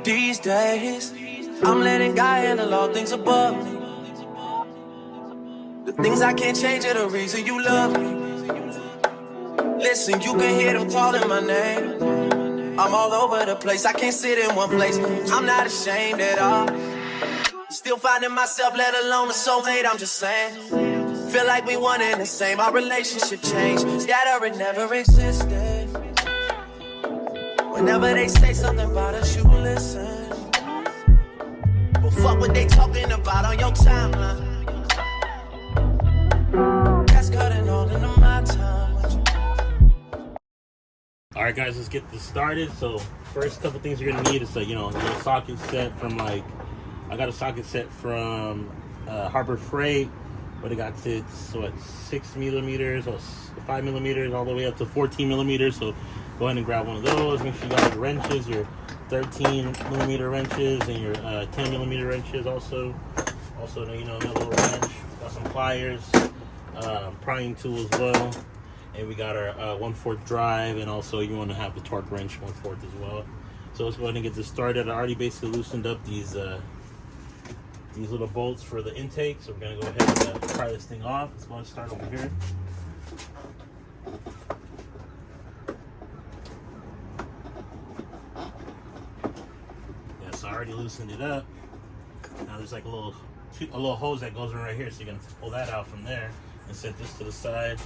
These days, I'm letting God handle all things above me. The things I can't change are the reason you love me. Listen, you can hear them calling my name. I'm all over the place, I can't sit in one place. I'm not ashamed at all. Still finding myself, let alone a soulmate, I'm just saying. Feel like we one and the same, our relationship changed. Scatter, it never existed. Whenever they say something about us, you listen. But fuck what they talking about on your timeline. That's cutting all into my time with you. Alright guys, let's get this started. So first couple things you're gonna need is a little socket set from I got a socket set from Harbor Freight, but it got it's 6 millimeters or 5 millimeters all the way up to 14 millimeters. So go ahead and grab one of those. Make sure you got your wrenches, your 13 millimeter wrenches and your 10 millimeter wrenches also. Also, another little wrench. Got some pliers, prying tool as well. And we got our 1/4 drive, and also you want to have the torque wrench 1/4 as well. So let's go ahead and get this started. I already basically loosened up these little bolts for the intake. So we're gonna go ahead and pry this thing off. Let's go ahead and start over here. Yeah, so I already loosened it up. Now there's like a little hose that goes in right here, so you're gonna pull that out from there and set this to the side.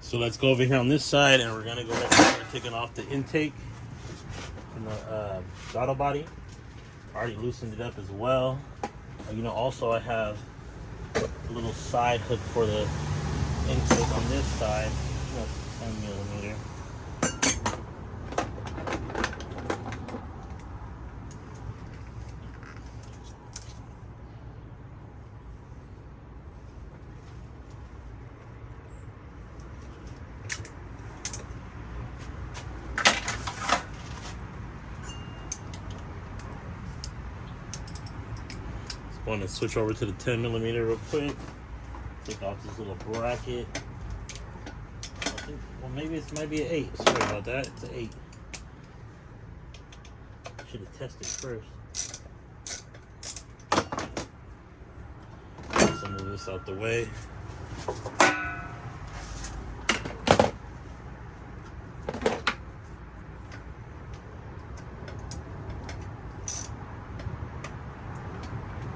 So let's go over here on this side, and we're gonna go ahead and start taking off the intake from the throttle body. I already loosened it up as well. Also I have a little side hook for the intake on this side. That's 10 millimeter. Want to switch over to the 10 millimeter real quick. Take off this little bracket. Well, maybe it might be an 8. Sorry about that. It's an 8. Should have tested first. Let's move this out the way.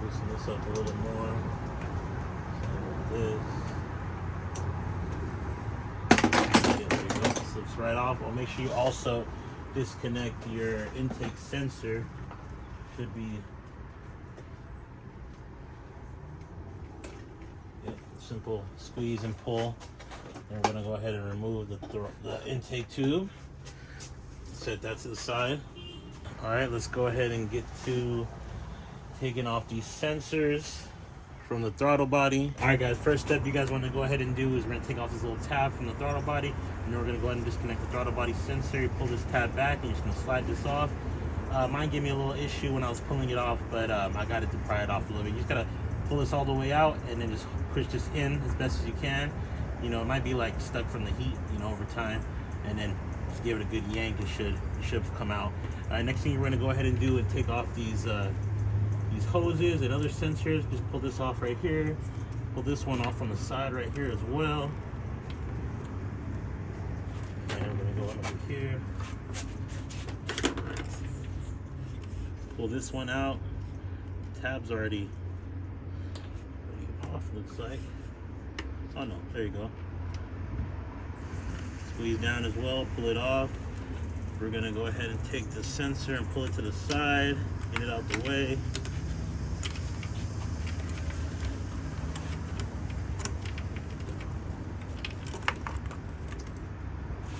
Loosen this up a little more. Like this. There you go. It slips right off. Well, make sure you also disconnect your intake sensor. Should be simple squeeze and pull. And we're gonna go ahead and remove the intake tube. Set that to the side. All right, let's go ahead and get to taking off these sensors from the throttle body. All right guys, first step you guys want to go ahead and do is we're going to take off this little tab from the throttle body, and then we're going to go ahead and disconnect the throttle body sensor. You pull this tab back and you're just going to slide this off. Mine gave me a little issue when I was pulling it off, but I got it to pry it off a little bit. You just got to pull this all the way out and then just push this in as best as you can. It might be like stuck from the heat, over time, and then just give it a good yank. It should come out. Next thing you're going to go ahead and do is take off these hoses and other sensors. Just pull this off right here. Pull this one off on the side right here as well. And we're gonna go over here. Pull this one out. Tab's already off, looks like. Oh no, there you go. Squeeze down as well, pull it off. We're gonna go ahead and take the sensor and pull it to the side, get it out the way.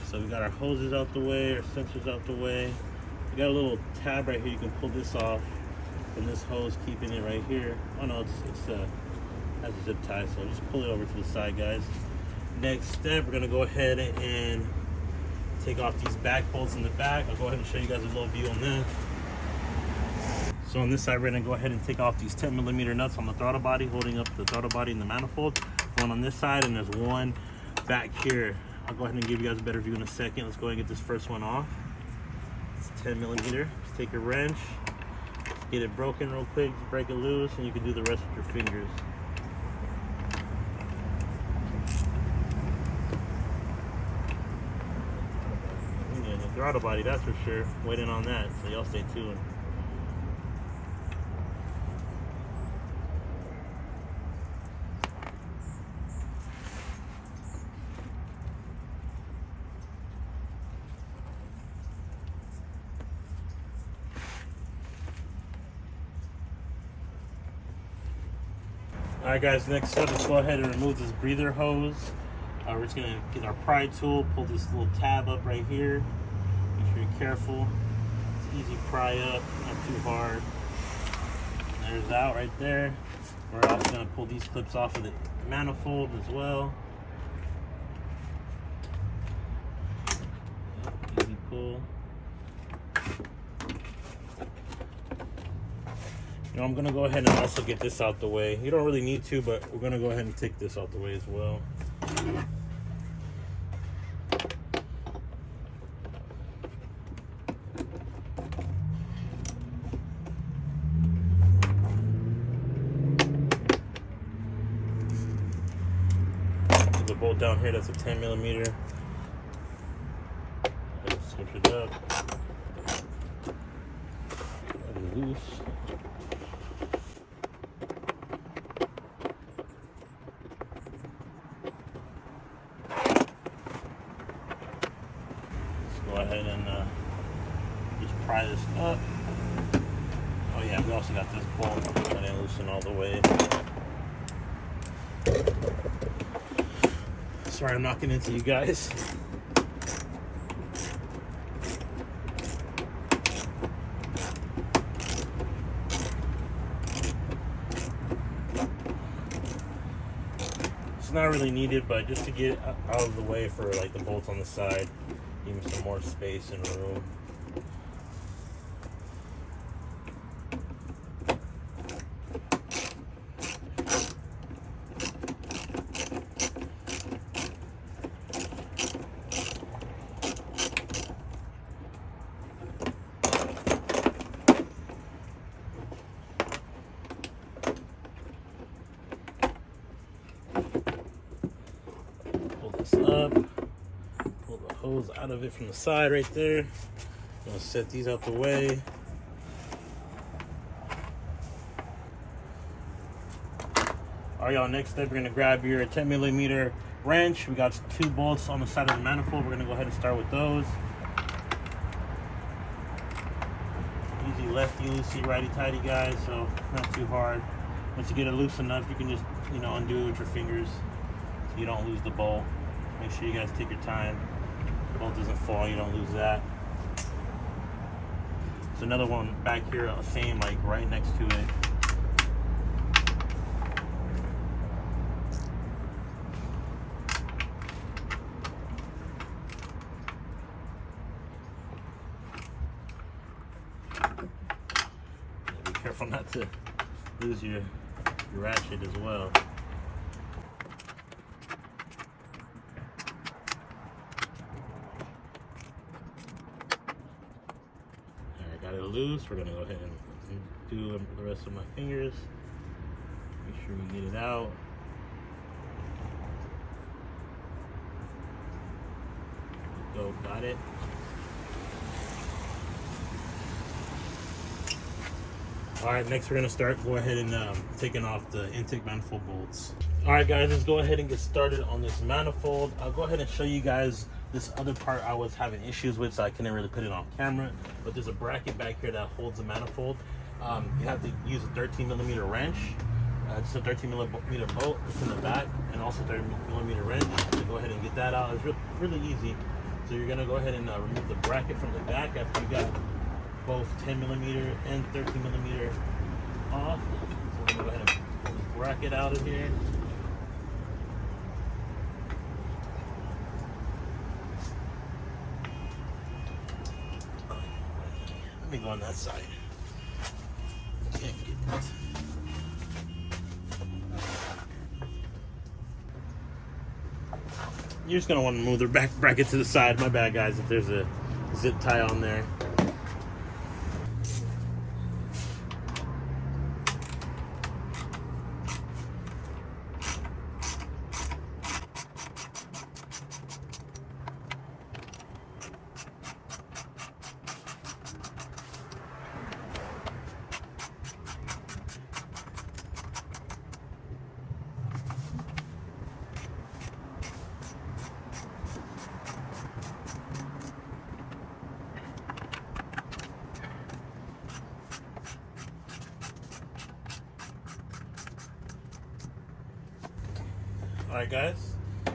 So we got our hoses out the way, our sensors out the way. We got a little tab right here. You can pull this off from this hose, keeping it right here. Oh no, it has a zip tie, so just pull it over to the side, guys. Next step, we're gonna go ahead and take off these back bolts in the back. I'll go ahead and show you guys a little view on this. So on this side, we're gonna go ahead and take off these 10 millimeter nuts on the throttle body, holding up the throttle body and the manifold. One on this side, and there's one back here. I'll go ahead and give you guys a better view in a second. Let's go ahead and get this first one off. It's 10 millimeter. Just take a wrench, get it broken real quick, break it loose, and you can do the rest with your fingers. Yeah, the throttle body, that's for sure. Waiting on that, so y'all stay tuned. Alright guys, next up, let's go ahead and remove this breather hose. We're just going to get our pry tool, pull this little tab up right here. Make sure you're careful. It's easy pry up, not too hard. There's out right there. We're also going to pull these clips off of the manifold as well. Easy pull. You know, I'm gonna go ahead and also get this out the way. You don't really need to, but we're gonna go ahead and take this out the way as well. There's a bolt down here that's a 10 millimeter. Let's switch it up. Let it loose. Go ahead and just pry this up. Oh yeah, we also got this bolt that didn't loosen all the way. Sorry, I'm knocking into you guys. It's not really needed, but just to get out of the way for like the bolts on the side. Give me some more space and room. Pull this up. Hose out of it from the side right there. I'm gonna set these out the way. Alright y'all, next step, we're gonna grab your 10 millimeter wrench. We got 2 bolts on the side of the manifold. We're gonna go ahead and start with those. Easy lefty loosey, righty tighty guys, so not too hard. Once you get it loose enough, you can just, you know, undo it with your fingers so you don't lose the bolt. Make sure you guys take your time. The bolt doesn't fall, you don't lose that. There's another one back here, same, like right next to it. Be careful not to lose your ratchet as well. Got it loose. We're gonna go ahead and do the rest of my fingers. Make sure we get it out. Go, got it. All right, next we're gonna go ahead and taking off the intake manifold bolts. All right, guys, let's go ahead and get started on this manifold. I'll go ahead and show you guys this other part I was having issues with, so I couldn't really put it on camera. But there's a bracket back here that holds the manifold. You have to use a 13 millimeter wrench. It's a 13 millimeter bolt. It's in the back, and also 13 millimeter wrench. To go ahead and get that out, it's really easy. So you're gonna go ahead and remove the bracket from the back after you got both 10 millimeter and 13 millimeter off. So we're gonna go ahead and pull this bracket out of here. Let me go on that side. Can't get it. you're just gonna want to move the back bracket to the side. My bad, guys, if there's a zip tie on there. Alright guys,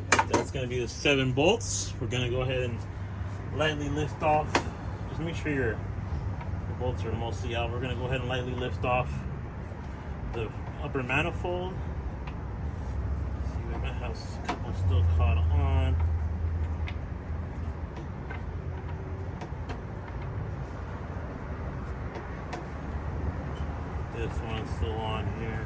that's going to be the 7 bolts. We're going to go ahead and lightly lift off. Just make sure your bolts are mostly out. We're going to go ahead and lightly lift off the upper manifold. See, we might have a couple still caught on. This one's still on here.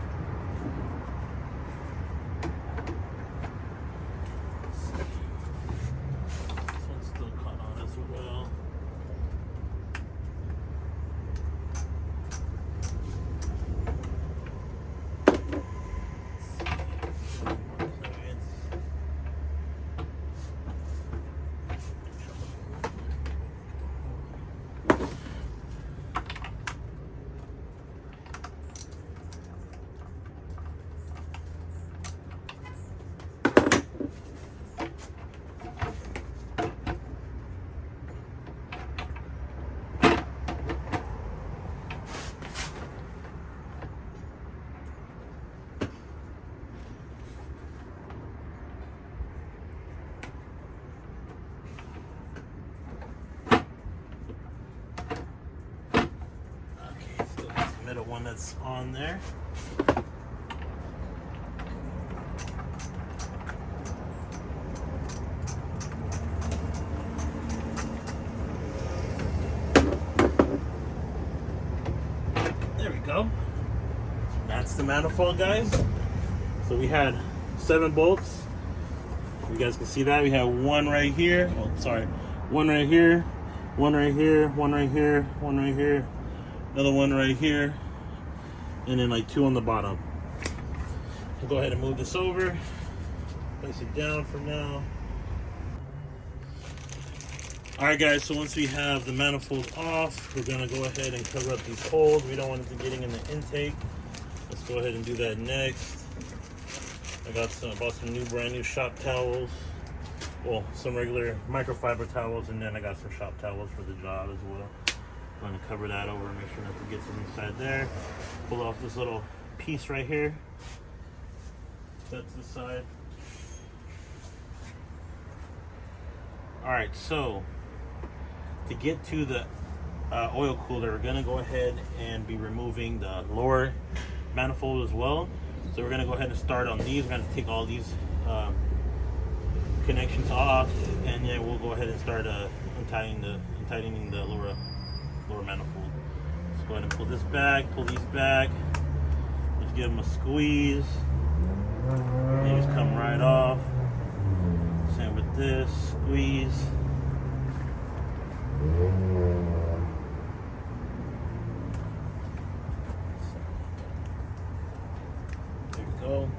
Middle one that's on there. There we go. That's the manifold, guys. So we had 7 bolts. You guys can see that. We have one right here. Oh, sorry. One right here. One right here. One right here. One right here. Another one right here, and then like 2 on the bottom. We'll go ahead and move this over, place it down for now. Alright guys, so once we have the manifold off, we're gonna go ahead and cover up these holes. We don't want it to getting in the intake. Let's go ahead and do that next. I bought some brand new shop towels. Well, some regular microfiber towels, and then I got some shop towels for the job as well. I'm going to cover that over and make sure nothing gets inside there. Pull off this little piece right here. That's the side. Alright, so to get to the oil cooler, we're going to go ahead and be removing the lower manifold as well. So we're going to go ahead and start on these. We're going to take all these connections off, and then we'll go ahead and start tightening the lower manifold. Let's go ahead and pull this back, pull these back. Let's give them a squeeze. These come right off. Same with this, squeeze. There we go.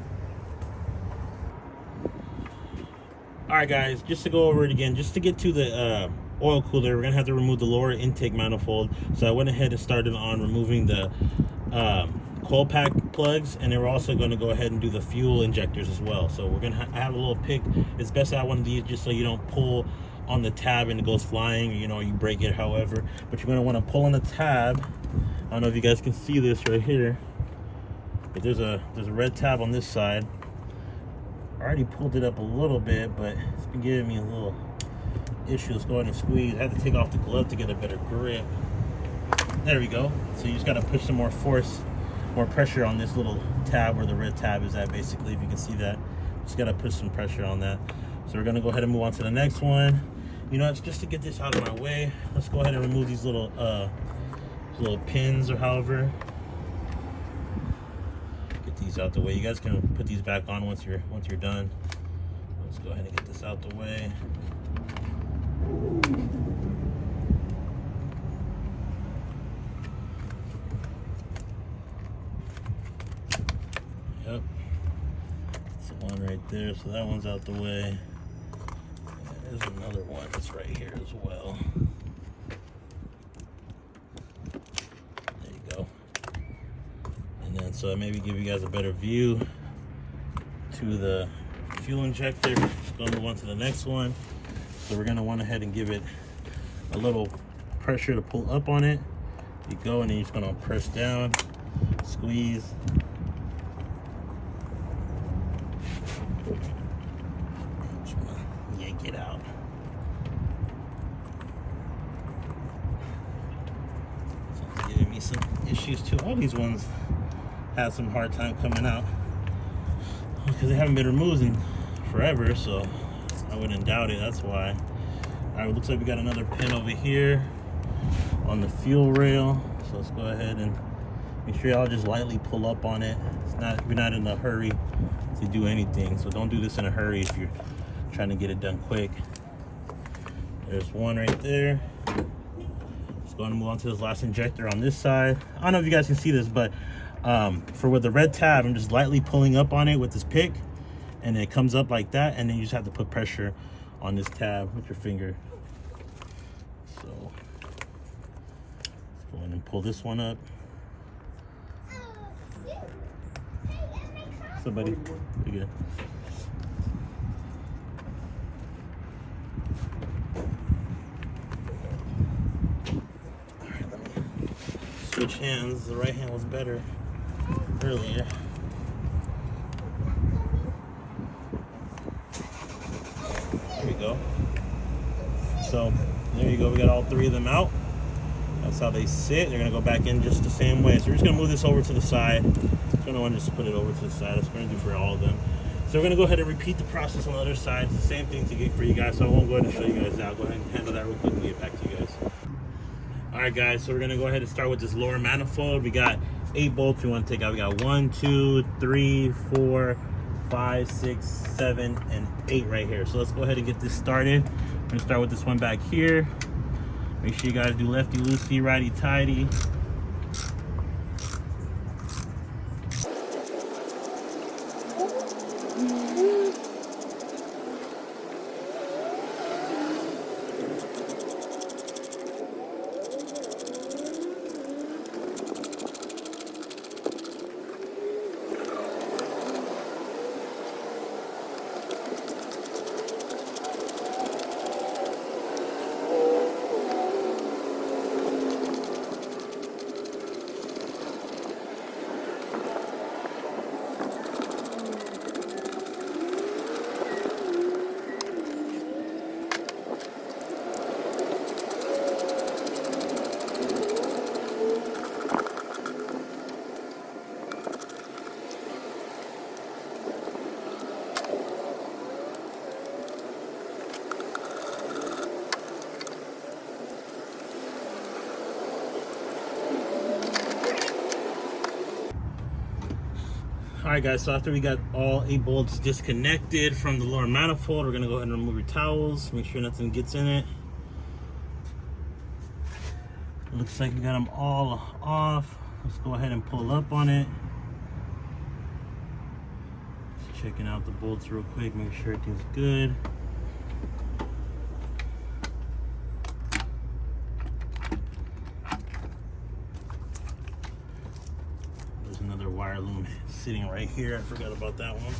Alright guys, just to go over it again, just to get to the oil cooler, we're gonna have to remove the lower intake manifold. So I went ahead and started on removing the coil pack plugs, and then we're also going to go ahead and do the fuel injectors as well. So we're gonna have a little pick. It's best to have one of these just so you don't pull on the tab and it goes flying, or, you know, you break it, however. But you're gonna want to pull on the tab. I don't know if you guys can see this right here, but there's a red tab on this side. I already pulled it up a little bit, but it's been giving me a little issues going to squeeze. I had to take off the glove to get a better grip. There we go. So you just got to push some more force, more pressure on this little tab where the red tab is at, basically, if you can see that. Just got to put some pressure on that. So we're going to go ahead and move on to the next one. You know, it's just to get this out of my way. Let's go ahead and remove these little pins, or however. Get these out the way. You guys can put these back on once you're done. Let's go ahead and get this out the way. Yep. That's the one right there. So that one's out the way. And there's another one that's right here as well. There you go. And then so maybe give you guys a better view to the fuel injector. Just gonna move on to the next one. So we're gonna want to head and give it a little pressure to pull up on it. You go, and then you're just gonna press down, squeeze. Just wanna yank it out. So it's giving me some issues too. All these ones have some hard time coming out because they haven't been removed in forever, so I wouldn't doubt it. That's why. All right, it looks like we got another pin over here on the fuel rail. So let's go ahead and make sure y'all just lightly pull up on it. You're not in a hurry to do anything, so don't do this in a hurry if you're trying to get it done quick. There's one right there. Just going to move on to this last injector on this side. I don't know if you guys can see this, but for with the red tab, I'm just lightly pulling up on it with this pick, and it comes up like that, and then you just have to put pressure on this tab with your finger. So let's go ahead and pull this one up. Somebody, you good? All right, let me switch hands. The right hand was better earlier. There we go. So there you go. We got all three of them out. That's how they sit. They're gonna go back in just the same way. So we're just gonna move this over to the side. I'm gonna want to just put it over to the side. That's what we're gonna do for all of them. So we're gonna go ahead and repeat the process on the other side. It's the same thing to get for you guys. So I won't go ahead and show you guys that. I'll go ahead and handle that real quick and get back to you guys. All right, guys. So we're gonna go ahead and start with this lower manifold. We got 8 bolts we want to take out. We got 1, 2, 3, 4, 5, 6, 7, and 8 right here. So let's go ahead and get this started. We're gonna start with this one back here. Make sure you guys do lefty loosey, righty tighty. Alright guys, so after we got all 8 bolts disconnected from the lower manifold, we're going to go ahead and remove your towels, make sure nothing gets in it. Looks like we got them all off. Let's go ahead and pull up on it. Just checking out the bolts real quick, make sure everything's good. Another wire loom sitting right here. I forgot about that one.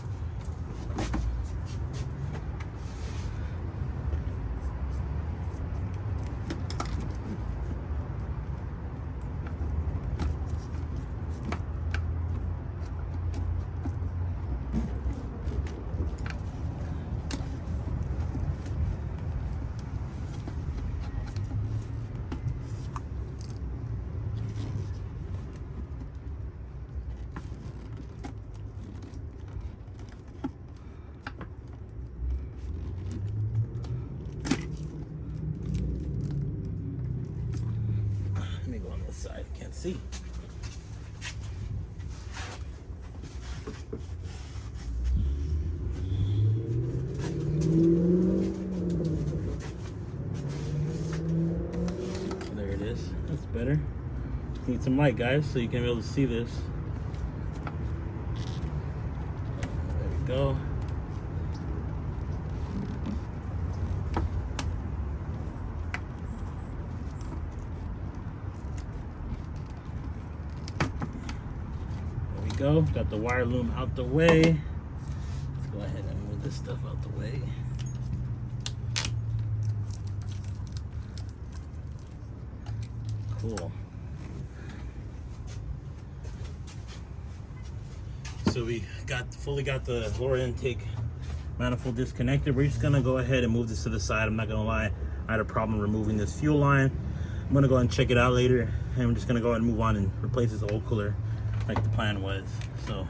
Side, can't see. Need some light, guys, so you can be able to see this. There we go. There we go. Got the wire loom out the way. Let's go ahead and move this stuff out the way. Cool. So we fully got the lower intake manifold disconnected. We're just gonna go ahead and move this to the side. I'm not gonna lie, I had a problem removing this fuel line. I'm gonna go ahead and check it out later, and we're just gonna go ahead and move on and replace this oil cooler like the plan was. So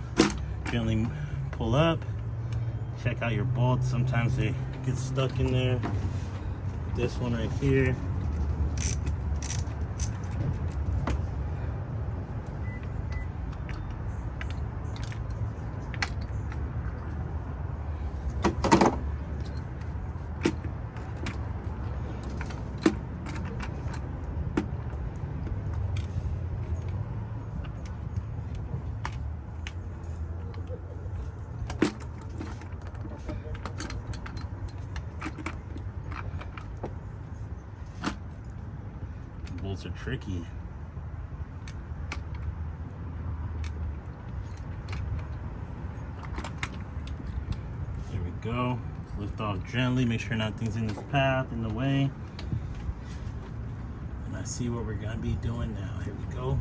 gently pull up, check out your bolts. Sometimes they get stuck in there. This one right here. Bolts are tricky. There we go. Lift off gently, make sure nothing's in this path, in the way. And I see what we're gonna be doing now. Here we go.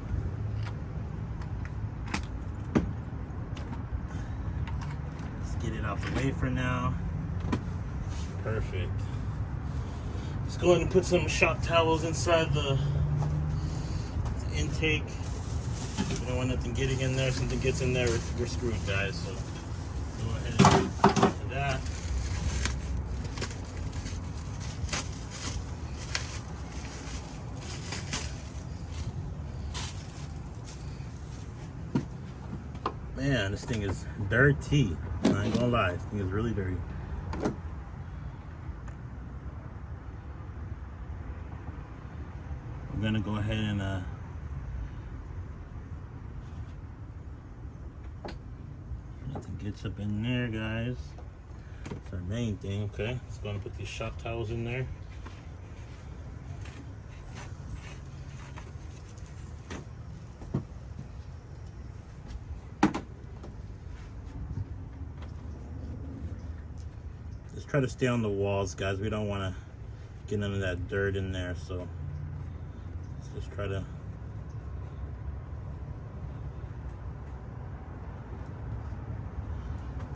Let's get it out the way for now. Perfect. Let's go ahead and put some shop towels inside the intake. We don't want nothing getting in there. If something gets in there, we're screwed, guys. So go ahead and do that. Man, this thing is dirty. I ain't gonna lie, this thing is really dirty. I'm gonna go ahead and nothing gets up in there, guys. That's our main thing. Okay, let's go and put these shop towels in there. Just try to stay on the walls, guys. We don't want to get none of that dirt in there, so let's just try to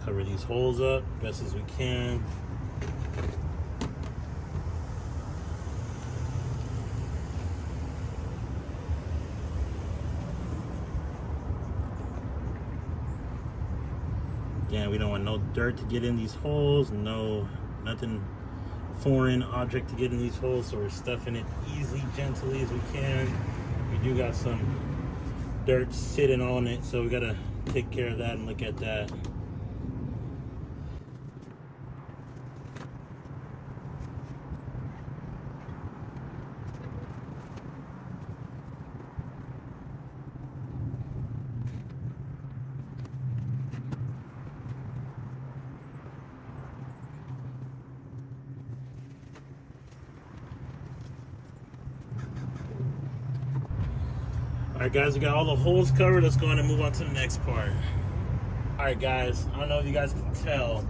cover these holes up best as we can. Again, we don't want no dirt to get in these holes, nothing foreign object to get in these holes, so we're stuffing it easily, gently as we can. We do got some dirt sitting on it, so we gotta take care of that and look at that. Alright guys, we got all the holes covered. Let's go ahead and move on to the next part. Alright guys, I don't know if you guys can tell,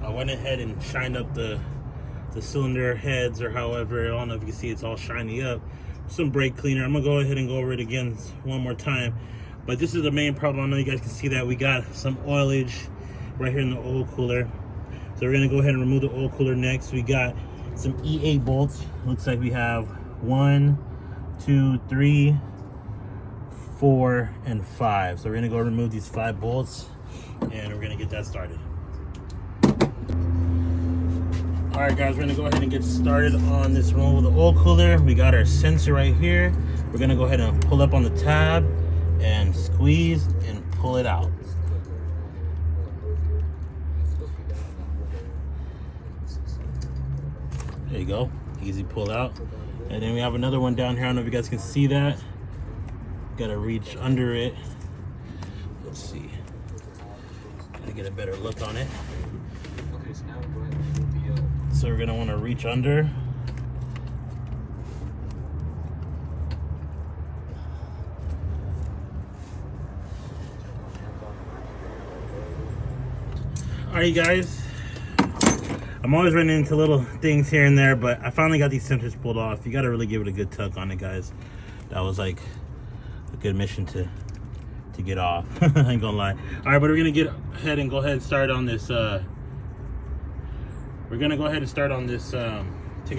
I went ahead and shined up the cylinder heads, or however, I don't know if you can see, it's all shiny up. Some brake cleaner. I'm gonna go ahead and go over it again one more time. But this is the main problem. I know you guys can see that we got some oilage right here in the oil cooler. So we're gonna go ahead and remove the oil cooler next. We got some E8 bolts. Looks like we have 1, 2, 3, 4, and 5. So we're gonna go remove these 5 bolts and we're gonna get that started. All right guys, we're gonna go ahead and get started on this removal of the oil cooler. We got our sensor right here. We're gonna go ahead and pull up on the tab and squeeze and pull it out. There you go, easy pull out. And then we have another one down here. I don't know if you guys can see that. Gotta reach under it. Let's see. Gotta get a better look on it. Okay, so now go ahead and remove the So we're gonna want to reach under. Alright guys, I'm always running into little things here and there, but I finally got these sensors pulled off. You gotta really give it a good tug on it, guys. That was like a good mission to get off. I ain't gonna lie. Alright, but we're gonna get ahead and go ahead and start on this taking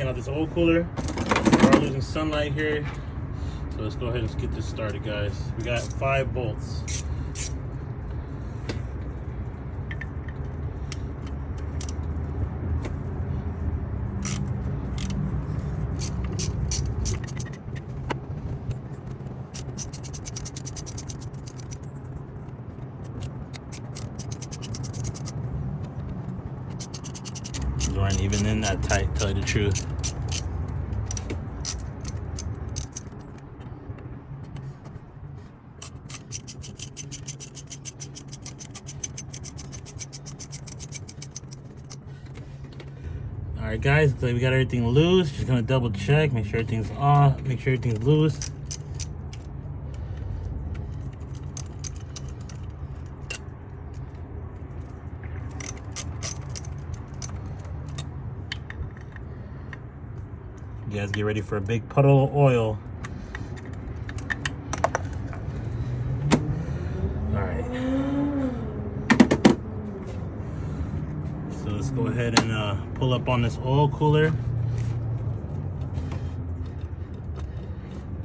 out this oil cooler. We're losing sunlight here, so let's go ahead and get this started, guys. We got 5 bolts. These aren't even in that tight, tell you the truth. Alright guys, so we got everything loose. Just gonna double check, make sure everything's off, make sure everything's loose. You guys get ready for a big puddle of oil. Alright. So let's go ahead and pull up on this oil cooler.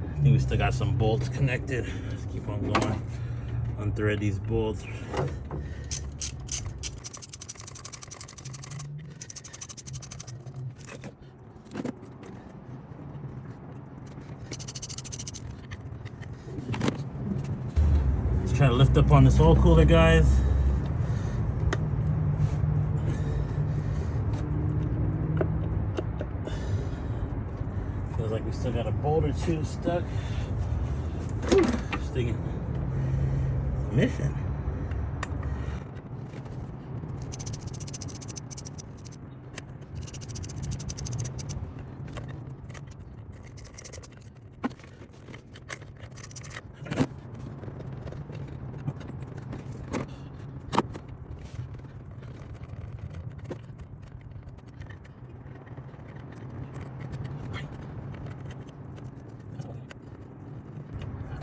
I think we still got some bolts connected. Let's keep on going. Unthread these bolts. Try to lift up on this oil cooler, guys. Feels like we still got a bolt or two stuck. Just thinking, mission.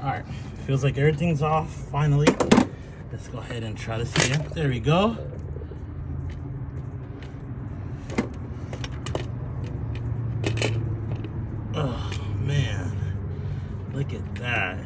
Alright, feels like everything's off finally. Let's go ahead and try this again. There we go. Oh man, look at that.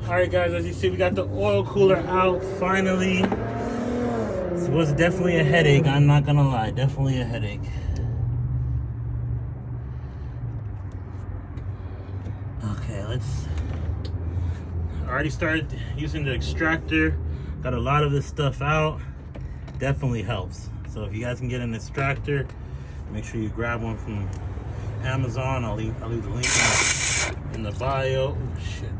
Alright guys, as you see, we got the oil cooler out finally. This was definitely a headache, I'm not gonna lie, definitely a headache. Okay, I already started using the extractor, got a lot of this stuff out. Definitely helps. So if you guys can get an extractor, make sure you grab one from Amazon. I'll leave the link in the bio. Oh shit.